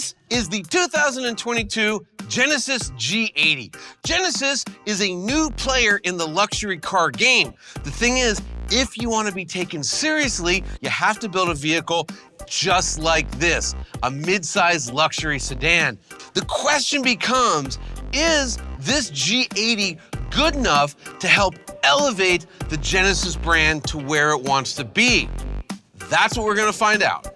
This is the 2022 Genesis G80. Genesis is a new player in the luxury car game. The thing is, if you want to be taken seriously, you have to build a vehicle just like this, a mid-sized luxury sedan. The question becomes, is this G80 good enough to help elevate the Genesis brand to where it wants to be? That's what we're going to find out.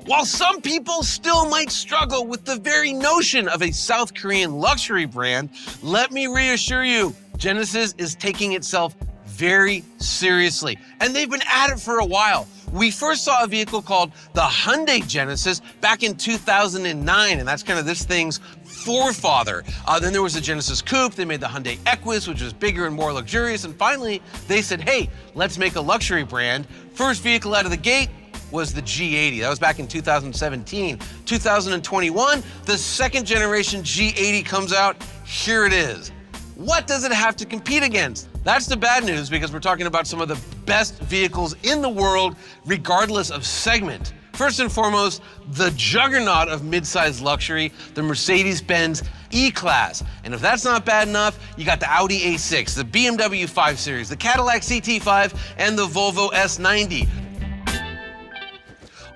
While some people still might struggle with the very notion of a South Korean luxury brand, let me reassure you, Genesis is taking itself very seriously, and they've been at it for a while. We first saw a vehicle called the Hyundai Genesis back in 2009, and that's kind of this thing's forefather. Then there was the Genesis Coupe. They made the Hyundai Equus, which was bigger and more luxurious, and finally they said, hey, let's make a luxury brand. First vehicle out of the gate was the G80. That was back in 2017. 2021, the second generation G80 comes out. Here it is. What does it have to compete against? That's the bad news, because we're talking about some of the best vehicles in the world, regardless of segment. First and foremost, the juggernaut of mid-sized luxury, the Mercedes-Benz E-Class. And if that's not bad enough, you got the Audi A6, the BMW 5 Series, the Cadillac CT5, and the Volvo S90.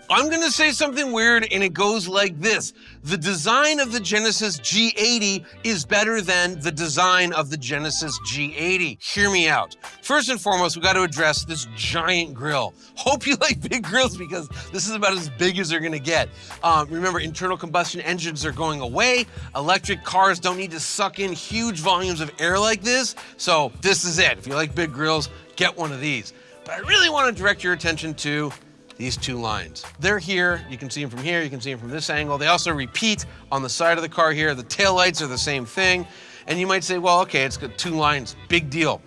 I'm gonna say something weird, and it goes like this. The design of the Genesis G80 is better than the design of the Genesis G80. Hear me out. First and foremost, we gotta address this giant grille. Hope you like big grills, because this is about as big as they're gonna get. Remember, internal combustion engines are going away. Electric cars don't need to suck in huge volumes of air like this. So this is it. If you like big grills, get one of these. But I really wanna direct your attention to these two lines. They're here, you can see them from here, you can see them from this angle. They also repeat on the side of the car here. The taillights are the same thing. And you might say, well, okay, it's got two lines, big deal.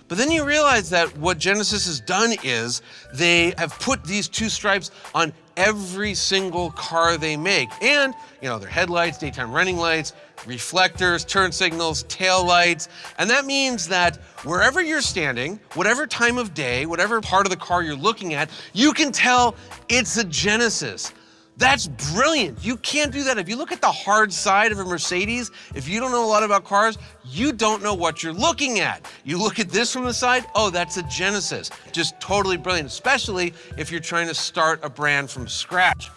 But then you realize that what Genesis has done is they have put these two stripes on every single car they make. And, you know, their headlights, daytime running lights, reflectors, turn signals, tail lights. And that means that wherever you're standing, whatever time of day, whatever part of the car you're looking at, you can tell it's a Genesis. That's brilliant. You can't do that. If you look at the hard side of a Mercedes, if you don't know a lot about cars, you don't know what you're looking at. You look at this from the side, oh, that's a Genesis. Just totally brilliant, especially if you're trying to start a brand from scratch.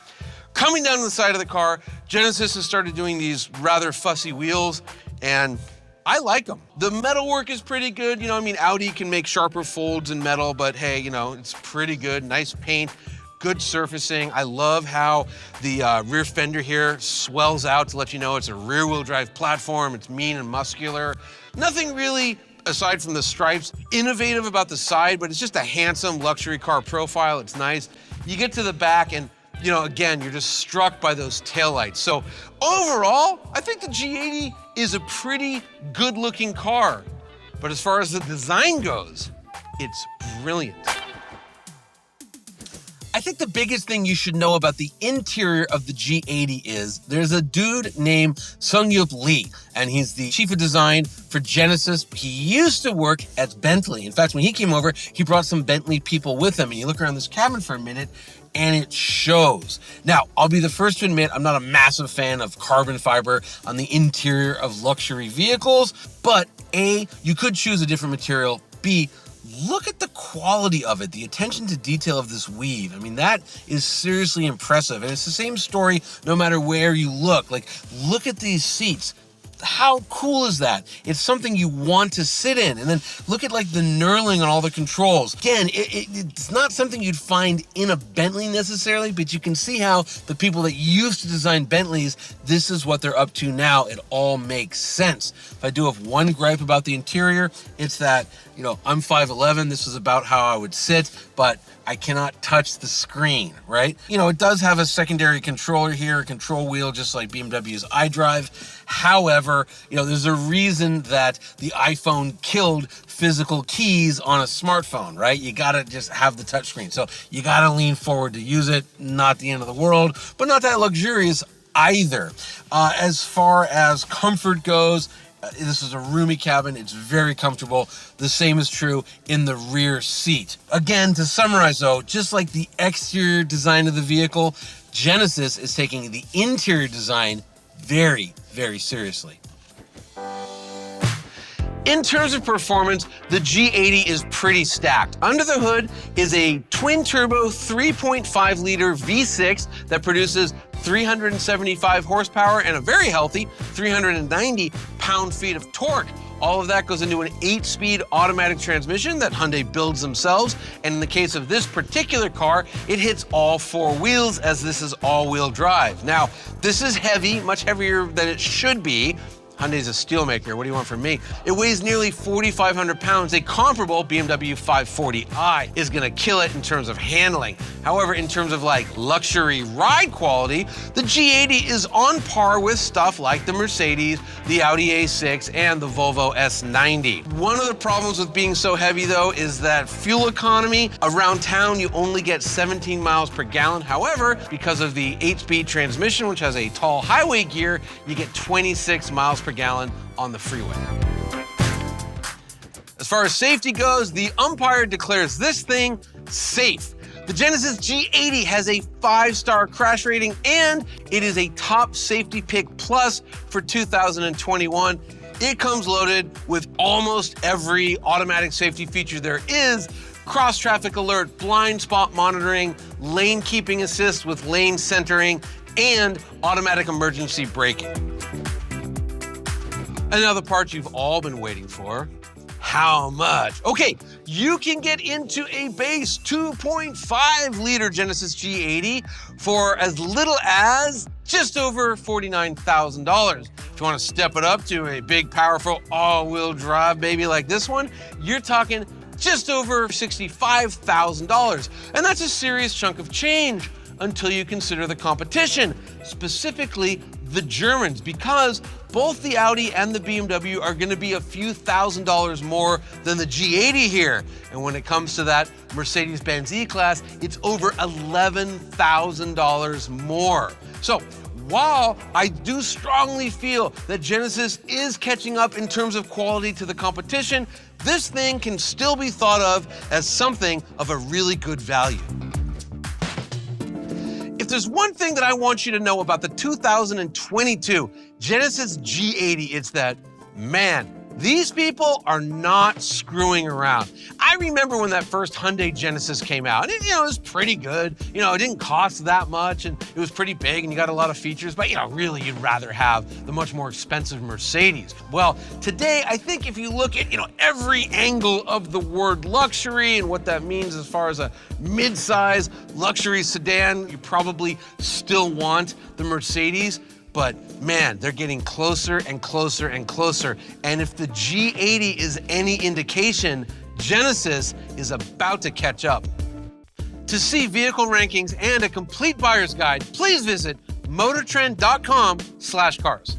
Coming down the side of the car, Genesis has started doing these rather fussy wheels, and I like them. The metalwork is pretty good. You know, I mean, Audi can make sharper folds in metal, but hey, you know, it's pretty good. Nice paint, good surfacing. I love how the rear fender here swells out to let you know it's a rear-wheel drive platform. It's mean and muscular. Nothing really, aside from the stripes, innovative about the side, but it's just a handsome luxury car profile. It's nice. You get to the back and, you know, again, you're just struck by those taillights. So overall, I think the G80 is a pretty good-looking car. But as far as the design goes, it's brilliant. I think the biggest thing you should know about the interior of the G80 is there's a dude named Sung-Yup Lee, and he's the chief of design for Genesis. He used to work at Bentley. In fact, when he came over, he brought some Bentley people with him. And you look around this cabin for a minute, and it shows. Now, I'll be the first to admit I'm not a massive fan of carbon fiber on the interior of luxury vehicles, but A, you could choose a different material. B, look at the quality of it, the attention to detail of this weave. I mean, that is seriously impressive. And it's the same story no matter where you look. Like, look at these seats. How cool is that? It's something you want to sit in. And then look at like the knurling on all the controls. Again, it's not something you'd find in a Bentley necessarily, but you can see how the people that used to design Bentleys, this is what they're up to now. It all makes sense. If I do have one gripe about the interior, it's that, you know, I'm 5'11", this is about how I would sit, but I cannot touch the screen, right? You know, it does have a secondary controller here, a control wheel, just like BMW's iDrive. However, you know, there's a reason that the iPhone killed physical keys on a smartphone, right? You gotta just have the touchscreen. So you gotta lean forward to use it. Not the end of the world, but not that luxurious either. As far as comfort goes, This is a roomy cabin. It's very comfortable. The same is true in the rear seat. Again, to summarize though, just like the exterior design of the vehicle, Genesis is taking the interior design very, very seriously. In terms of performance, the G80 is pretty stacked. Under the hood is a twin-turbo 3.5-liter V6 that produces 375 horsepower and a very healthy 390 pound-feet of torque. All of that goes into an 8-speed automatic transmission that Hyundai builds themselves. And in the case of this particular car, it hits all 4 wheels as this is all-wheel drive. Now, this is heavy, much heavier than it should be. Hyundai's a steelmaker, what do you want from me? It weighs nearly 4,500 pounds. A comparable BMW 540i is gonna kill it in terms of handling. However, in terms of like luxury ride quality, the G80 is on par with stuff like the Mercedes, the Audi A6, and the Volvo S90. One of the problems with being so heavy though is that fuel economy. Around town, you only get 17 miles per gallon. However, because of the 8-speed transmission, which has a tall highway gear, you get 26 miles per gallon on the freeway. As far as safety goes, the umpire declares this thing safe. The Genesis G80 has a 5-star crash rating and it is a top safety pick plus for 2021. It comes loaded with almost every automatic safety feature there is: cross-traffic alert, blind spot monitoring, lane keeping assist with lane centering, and automatic emergency braking. And now the part you've all been waiting for. How much? Okay, you can get into a base 2.5-liter Genesis G80 for as little as just over $49,000. If you want to step it up to a big, powerful, all-wheel drive baby like this one, you're talking just over $65,000. And that's a serious chunk of change until you consider the competition, specifically the Germans, because both the Audi and the BMW are going to be a few $1,000s more than the G80 here. And when it comes to that Mercedes-Benz E-Class, it's over $11,000 more. So while I do strongly feel that Genesis is catching up in terms of quality to the competition, this thing can still be thought of as something of a really good value. If there's one thing that I want you to know about the 2022 Genesis G80, it's that, man, these people are not screwing around. I remember when that first Hyundai Genesis came out, and it was pretty good. It didn't cost that much, and it was pretty big, and you got a lot of features, but really you'd rather have the much more expensive Mercedes. Well, today, I think if you look at, every angle of the word luxury and what that means as far as a mid-size luxury sedan, you probably still want the Mercedes. But man, they're getting closer and closer and closer. And if the G80 is any indication, Genesis is about to catch up. To see vehicle rankings and a complete buyer's guide, please visit MotorTrend.com/cars.